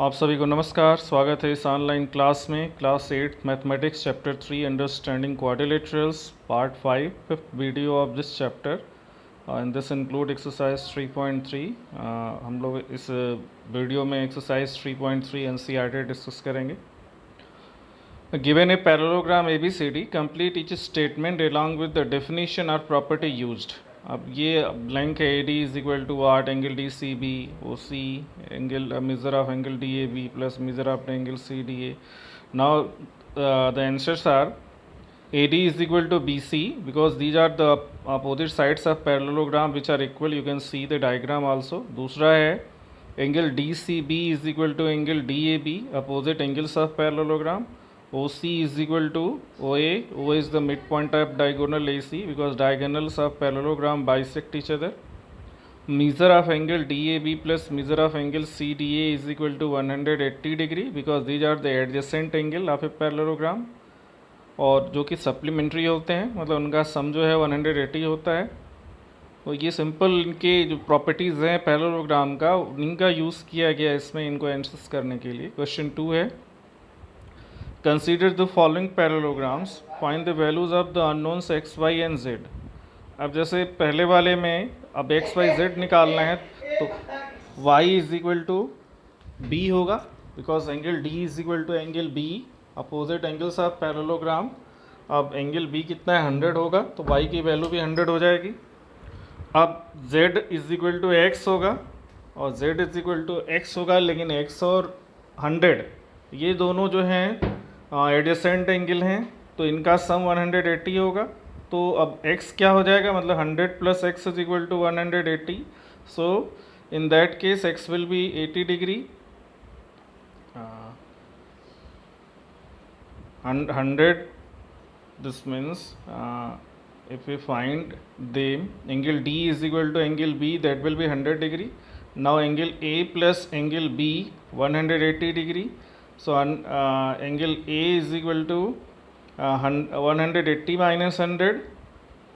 आप सभी को नमस्कार। स्वागत है इस ऑनलाइन क्लास में। Class 8 mathematics chapter 3 understanding quadrilaterals part 5 fifth video of this chapter and this include exercise 3.3। हम लोग इस वीडियो में एक्सरसाइज 3.3 एनसीईआरटी डिस्कस करेंगे। Given a parallelogram ABCD, complete each statement along with the definition or property used। अब ये blank है AD is equal to what, angle DCB, OC, angle measure of angle DAB plus measure of angle CDA। Now the answers are AD is equal to BC because these are the opposite sides of parallelogram which are equal. You can see the diagram also. दूसरा है angle DCB is equal to angle DAB, opposite angles of parallelogram. OC is equal to OA. OA is the midpoint of diagonal AC because diagonals of parallelogram bisect each other. Measure of angle DAB plus measure of angle CDA is equal to 180 degree because these are the adjacent angle of a parallelogram, और जो कि supplementary होते हैं, मतलब उनका सम जो है 180 होता है। तो ये सिंपल इनके जो प्रॉपर्टीज़ हैं पैरेललोग्राम का, इनका यूज़ किया गया इसमें इनको एनालिसिस करने के लिए। क्वेश्चन 2 है, Consider the following parallelograms. Find the values of the unknowns x, y and z. अब जैसे पहले वाले में अब x, y, z निकालना है तो y is equal to b होगा because angle d is equal to angle b, opposite angles of parallelogram. अब एंगल b कितना है, 100 होगा, तो y की वैल्यू भी 100 हो जाएगी। अब z is equal to x होगा और z is equal to x होगा, लेकिन x और 100 ये दोनों जो हैं एडजेसेंट एंगल हैं, तो इनका सम 180 होगा। तो अब x क्या हो जाएगा, मतलब 100 plus x is equal to 180। So in that case x will be 80 degree. 100 this means if we find them, angle D is equal to angle B, that will be 100 degree. Now angle A plus angle B 180 degree. So angle A is equal to 180 minus 100.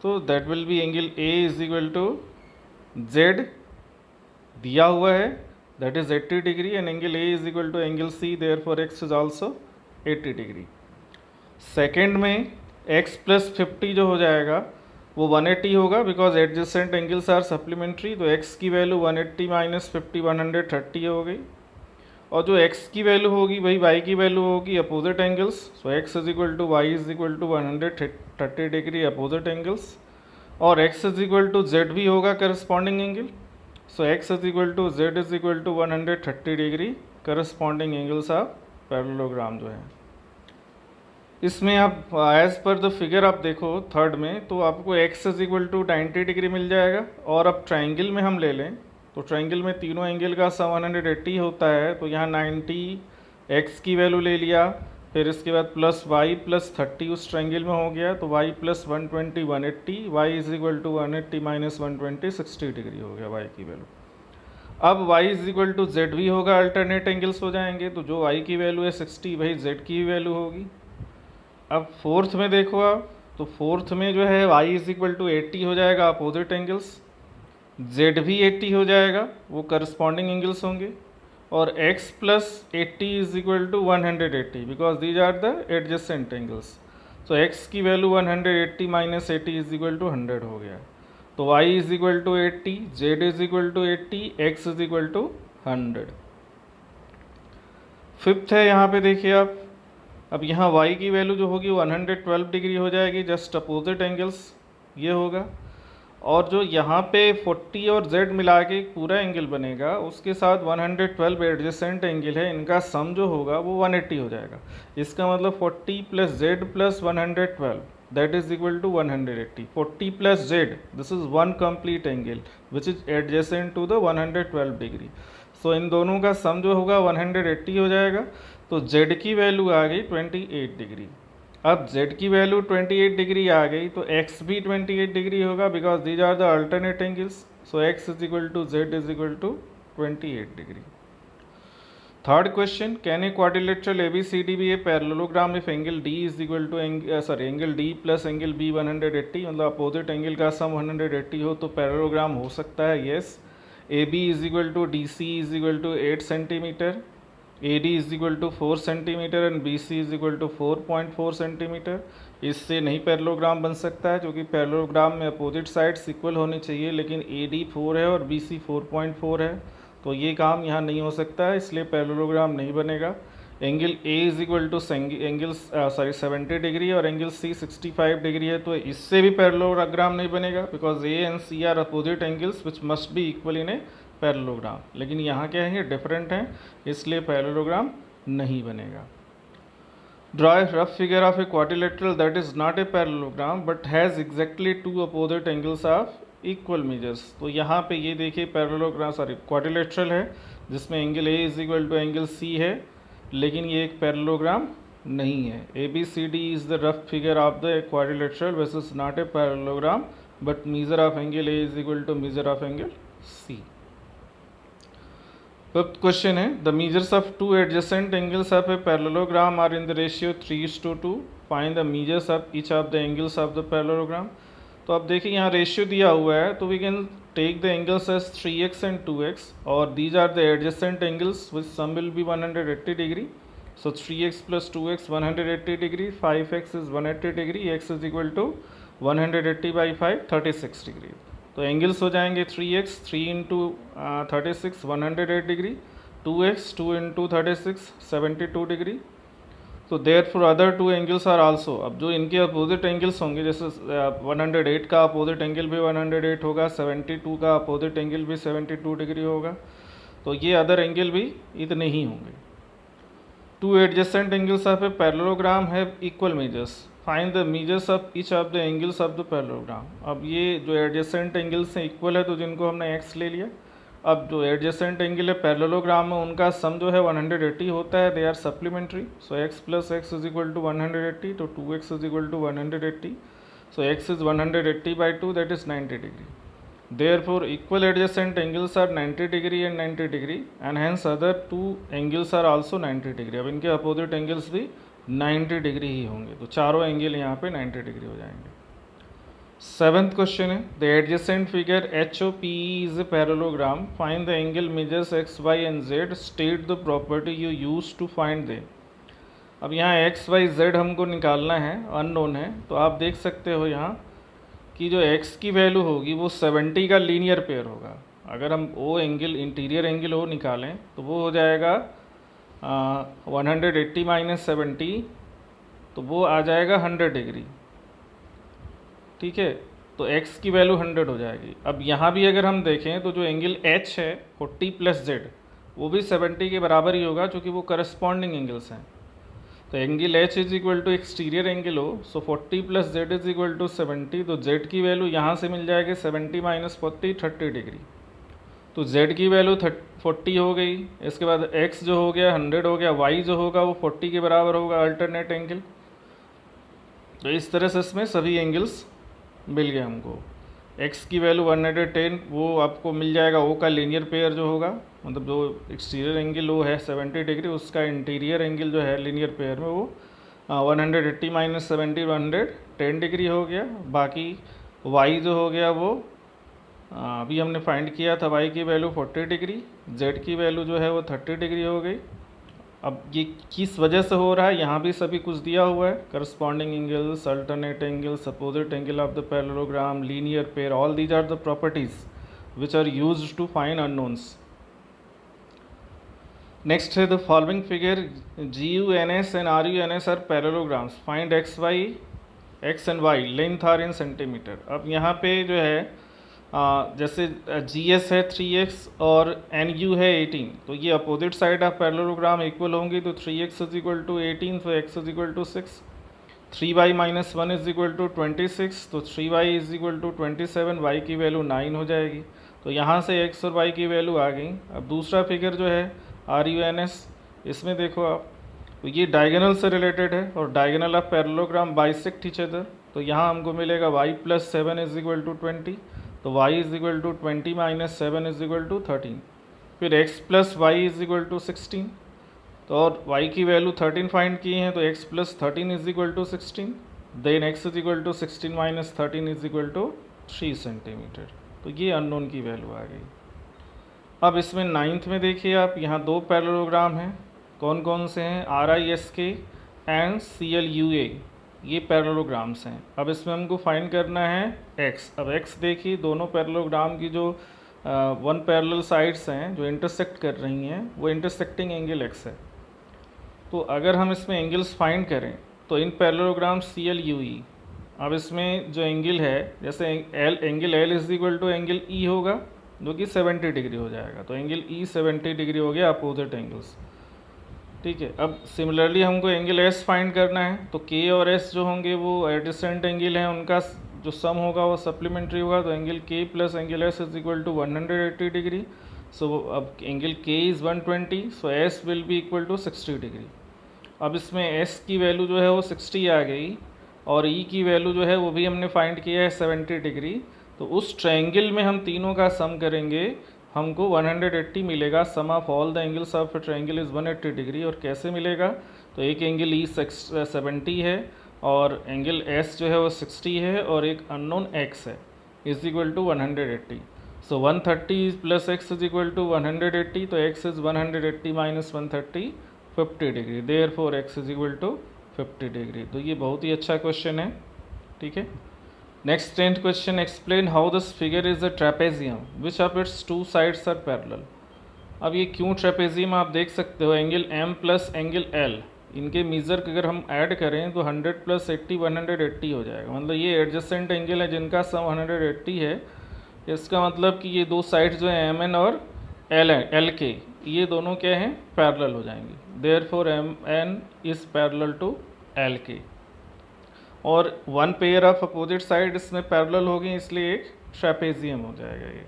So that will be angle A is equal to Z दिया हुआ है, that is 80 degree, and angle A is equal to angle C, therefore x is also 80 degree. Second में x plus 50 जो हो जाएगा वो 180 होगा because adjacent angles are supplementary. तो x की वैल्यू 180 माइनस 50 130 हो गई, और जो x की वैल्यू होगी वही y की वैल्यू होगी, opposite angles. So x is equal to y is equal to 130 degree opposite angles, और x is equal to z भी होगा corresponding angle. So x is equal to z is equal to 130 degree corresponding angles of parallelogram जो है। इसमें आप as per the figure आप देखो third में, तो आपको x is equal to 90 degree मिल जाएगा। और अब ट्राइंगल में हम ले लें तो ट्राइंगल में तीनों एंगल का सम 180 होता है, तो यहाँ 90 x की वैल्यू ले लिया, फिर इसके बाद प्लस y प्लस 30 उस ट्राइंगल में हो गया, तो y plus 120 180, y is equal to 180 minus 120 60 degree हो गया y की वैल्यू। अब y is equal to z भी होगा, अल्टरनेट एंगल्स हो जाएंगे, तो जो y की वैल्यू है 60 वही z की वैल्यू होगी। अब फोर्थ में देखो आप, तो फोर्थ में जो है y इज इक्वल टू 80 हो जाएगा, अपोजिट एंगल्स, z भी 80 हो जाएगा, वो करस्पॉन्डिंग एंगल्स होंगे, और x plus 80 is equal to 180 because these are the adjacent angles. So x की value 180 minus 80 is equal to 100 हो गया, तो y is equal to 80, z is equal to 80, x is equal to 100। Fifth है, यहाँ पे देखिए आप, अब यहाँ y की वैल्यू जो होगी वो 112 डिग्री हो जाएगी, जस्ट अपोजिट एंगल्स ये होगा, और जो यहाँ पे 40 और z मिला के पूरा एंगल बनेगा उसके साथ 112 एडजेसेंट एंगल है, इनका सम जो होगा वो 180 हो जाएगा। इसका मतलब 40 plus z plus 112 that is equal to 180। 40 plus z, this is one complete angle which is adjacent to the 112 degree. So इन दोनों का सम जो होगा 180 हो जाएगा, तो z की वैल्यू आ गई 28 डिग्री। अब z की वैल्यू 28 डिग्री आ गई तो x भी 28 डिग्री होगा because these are the alternate angles. So x is equal to z is equal to 28 degree. Third question, can a quadrilateral ABCD be a parallelogram if angle d is equal to angle d plus angle b 180, मतलब opposite angle का सम 180 हो तो parallelogram हो सकता है। Yes, AB is equal to DC is equal to 8 centimetre, AD is equal to 4 centimetre and BC is equal to 4.4 centimetre. इससे नहीं parallelogram बन सकता है, क्योंकि पैरेललोग्राम में अपोजिट साइड्स इक्वल होनी चाहिए, लेकिन AD 4 है और BC 4.4 है, तो ये काम यहाँ नहीं हो सकता है, इसलिए पैरेललोग्राम नहीं बनेगा। Angle A is equal to 70 degree और एंगल C 65 डिग्री है, तो इससे भी पैरेललोग्राम नहीं बनेगा, because A and C are opposite angles which must be equal in a parallelogram. लेकिन यहाँ क्या है, डिफरेंट हैं, इसलिए पैरेललोग्राम नहीं बनेगा। Draw a rough figure of a quadrilateral that is not a parallelogram but has exactly two opposite angles of equal measures. तो यहाँ पे ये देखिए पैरेललोग्राम क्वाड्रिलेटरल है जिसमें angle A is equal to angle C है, लेकिन ये एक पैरेललोग्राम नहीं है। ABCD is the rough figure of the quadrilateral which is not a parallelogram but measure of angle A is equal to major of angle C। Fifth question है, the measures of two adjacent angles of a parallelogram are in the ratio 3:2। Find the measures of each of the angles of the parallelogram. तो अब देखिए यहाँ ratio दिया हुआ है, तो we can take the angles as 3x and 2x और these are the adjacent angles which sum will be 180 degree. So 3x plus 2x 180 degree, 5x is 180 degree, x is equal to 180 by 5 36 degree. तो angles हो जाएंगे 3x 3 into 36 108 degree, 2x 2 into 36 72 degree. तो therefore other two angles are also. अब जो इनके opposite angles होंगे, जैसे 108 का अपोजिट एंगल भी 108 होगा, 72 का अपोजिट एंगल भी 72 डिग्री होगा, तो ये अदर एंगल भी इतने ही होंगे। To adjacent angles of a parallelogram have equal measures. Find the measures of each of the angles of the parallelogram. अब ये जो एडजेसेंट एंगल्स हैं इक्वल है, तो जिनको हमने x ले लिया। अब जो एडजेसेंट एंगल है पैरेललोग्राम में उनका सम जो है 180 होता है, they are supplementary. So x plus x is equal to 180, तो 2x is equal to 180, so x is 180 by 2 that is 90 degree. Therefore, equal adjacent angles are 90 degree and 90 degree, and hence other two angles are also 90 degree। अब इनके opposite angles भी 90 degree ही होंगे, तो चारों angle यहाँ पे 90 degree हो जाएंगे। सेवंथ क्वेश्चन है, the adjacent figure HOPE is a parallelogram. Find the angle measures x, y and z। State the property you use to find they. अब यहाँ x, y, z हमको निकालना है, अननोन है, तो आप देख सकते हो यहाँ कि जो x की वैल्यू होगी वो 70 का लीनियर पेयर होगा। अगर हम O angle, interior angle O निकालें, तो वो हो जाएगा 180 माइनस 70, तो वो आ जाएगा 100 डिग्री। ठीक है, तो x की वैल्यू 100 हो जाएगी। अब यहाँ भी अगर हम देखें तो जो एंगल H है 40 प्लस z, वो भी 70 के बराबर ही होगा, क्योंकि वो करस्पॉन्डिंग एंगल्स हैं। तो angle H is equal to exterior angle हो, so 40 plus z is equal to 70, तो z की वैल्यू यहाँ से मिल जाएगी 70 माइनस 40 30 डिग्री। तो z की वैल्यू 40 हो गई। इसके बाद x जो हो गया 100 हो गया, y जो होगा वो 40 के बराबर होगा, अल्टरनेट एंगल। तो इस तरह से इसमें सभी एंगल्स मिल गए हमको। x की वैल्यू 110 वो आपको मिल जाएगा O का लीनियर पेयर जो होगा, मतलब जो एक्सटीरियर एंगल O है 70 डिग्री, उसका इंटीरियर एंगल जो है लीनियर पेयर में वो 180 माइनस 70 110 डिग्री हो गया। बाकी y जो हो गया वो अभी हमने फाइंड किया था, y की वैल्यू 40 डिग्री, z की वैल्यू जो है वो 30 डिग्री हो गई। अब ये किस वजह से हो रहा है, यहाँ भी सभी कुछ दिया हुआ है, corresponding angles, alternate angles, opposite angle of the parallelogram, linear pair, all these are the properties which are used to find unknowns. Next है the following figure GUNS and RUNS are parallelograms. Find x and y length are in centimetre. अब यहाँ पे जो है जैसे GS है 3x और NU है 18, तो ये opposite side of parallelogram equal होंगी, तो 3x इज इक्वल टू 18, तो x is equal to 6। 3y minus 1 is equal to 26, तो 3y is equal to 27, y की वैल्यू 9 हो जाएगी। तो यहाँ से x और y की वैल्यू आ गई। अब दूसरा फिगर जो है RUNS, इसमें देखो आप, तो ये डायगोनल से रिलेटेड है और diagonal of parallelogram bisect each other. तो यहाँ हमको मिलेगा y plus 7 is equal to 20, तो y is equal to 20 minus 7 is equal to 13। फिर x plus y is equal to 16, तो और y की वैल्यू 13 फाइंड की है, तो x plus 13 is equal to 16, then x is equal to 16 minus 13 is equal to 3 centimetre. तो ये unknown की वैल्यू आ गई। अब इसमें 9th में देखिए आप, यहाँ दो पैरेललोग्राम हैं, कौन कौन से हैं? RISK एंड CLUA, ये पैरेललोग्राम्स हैं। अब इसमें हमको फाइंड करना है x। अब x देखिए, दोनों पैरेललोग्राम की जो वन पैरेलल साइड्स हैं जो इंटरसेक्ट कर रही हैं वो इंटरसेक्टिंग एंगल x है। तो अगर हम इसमें एंगल्स फाइंड करें तो इन पैरेललोग्राम CLUE, अब इसमें जो एंगल है, जैसे angle L is equal to angle E होगा जो कि 70 डिग्री हो जाएगा, तो एंगल E 70 डिग्री हो गया अपोजिट एंगल्स। ठीक है, अब सिमिलरली हमको एंगल S फाइंड करना है, तो K और S जो होंगे वो एडजेसेंट एंगल हैं, उनका जो सम होगा वो सप्लीमेंट्री होगा, तो angle K plus angle S is equal to 180 degree. So अब angle K is 120, so S will be equal to 60 degree. अब इसमें S की वैल्यू जो है वो 60 आ गई और E की वैल्यू जो है वो भी हमने फाइंड किया है 70 डिग्री। तो उस ट्रायंगल में हम तीनों का सम करेंगे, हमको 180 मिलेगा। Sum of all the angles of triangle is 180 degree. और कैसे मिलेगा? तो एक एंगल E 70 है और एंगल S जो है वो 60 है और एक अननोन X है, is equal to 180। So 130 plus x is equal to 180, तो x is 180 minus 130, 50 degree. Therefore x is equal to 50 degree. तो ये बहुत ही अच्छा क्वेश्चन है। ठीक है, next 10th question, explain how this figure is a trapezium which of its two sides are parallel. अब ये क्यों ट्रेपेजियम, आप देख सकते हो angle M plus angle L, इनके मीज़र अगर हम ऐड करें तो 100 प्लस 80 180 हो जाएगा। मतलब ये एडजेसेंट एंगल है जिनका सम 180 है। इसका मतलब कि ये दो साइड्स जो है MN और LK, ये दोनों क्या हैं? पैरेलल हो जाएंगे। Therefore MN is parallel to LK। और one pair of opposite side इसमें पैरेलल होगी, इसलिए एक ट्रेपेजियम हो जाएगा ये।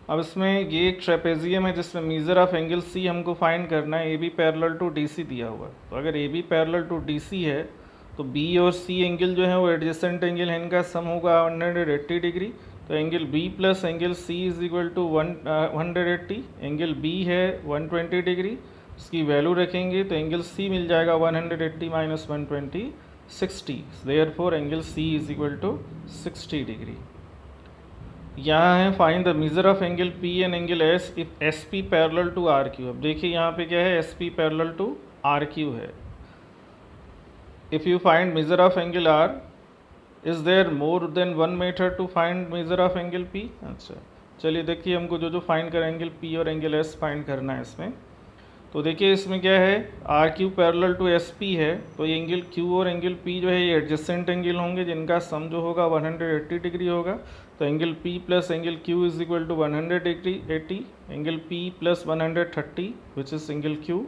अब इसमें ये एक ट्रेपेजियम है जिसमें मीज़र ऑफ एंगल C हमको फाइंड करना है। AB पैरेलल टू DC दिया हुआ है, तो अगर AB पैरेलल टू DC है तो B और C एंगल जो है वो एडजेसेंट एंगल है, इनका सम होगा 180 डिग्री। तो angle B plus angle C is equal to 180, angle B है 120 डिग्री, इसकी वैल्यू रखेंगे तो एंगल C मिल जाएगा 180 minus 120, 60। Therefore angle C is equal to 60 degree. यहाँ है find the measure of angle P and angle S if SP parallel to RQ। अब देखिए यहाँ पे क्या है, SP पैरेलल टू RQ है। If you find measure of angle R, is there more than one method to find measure of angle P। अच्छा, चलिए देखिए हमको जो जो फाइंड करें एंगल P और एंगल S फाइंड करना है इसमें। तो देखिए इसमें क्या है, RQ पैरेलल टू SP है, तो ये एंगल Q और एंगल P जो है ये एडजेसेंट एंगल होंगे जिनका सम जो होगा 180 डिग्री होगा। तो angle P plus angle Q is equal to 180, angle P plus 130 which is angle Q,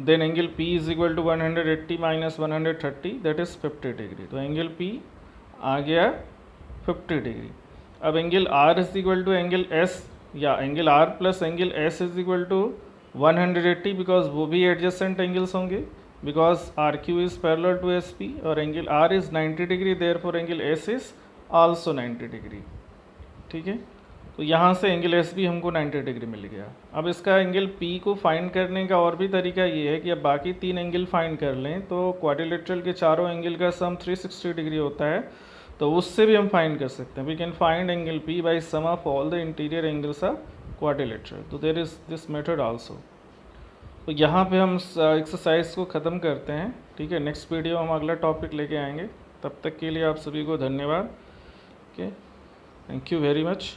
then angle P is equal to 180 minus 130 that is 50 degree. तो एंगल P आ गया 50 डिग्री। अब angle R is equal to angle S, या angle R plus angle S is equal to 180, because वो भी adjacent angles होंगे, because RQ is parallel to SP और angle R is 90 degree, therefore angle S is also 90 degree. ठीक है, तो यहाँ से एंगल S भी हमको 90 डिग्री मिल गया। अब इसका एंगल P को फाइंड करने का और भी तरीका ये है कि अब बाकी तीन एंगल फाइंड कर लें, तो क्वाड्रिलेटरल के चारों एंगल का सम 360 डिग्री होता है, तो उससे भी हम फाइंड कर सकते हैं। We can find angle P by sum of all the interior angles of quadrilateral. तो there is this method also. तो यहाँ पे हम एक्सरसाइज को ख़त्म करते हैं। ठीक है, नेक्स्ट वीडियो हम अगला टॉपिक लेके आएंगे। तब तक के लिए आप सभी को धन्यवाद। Okay, thank you very much.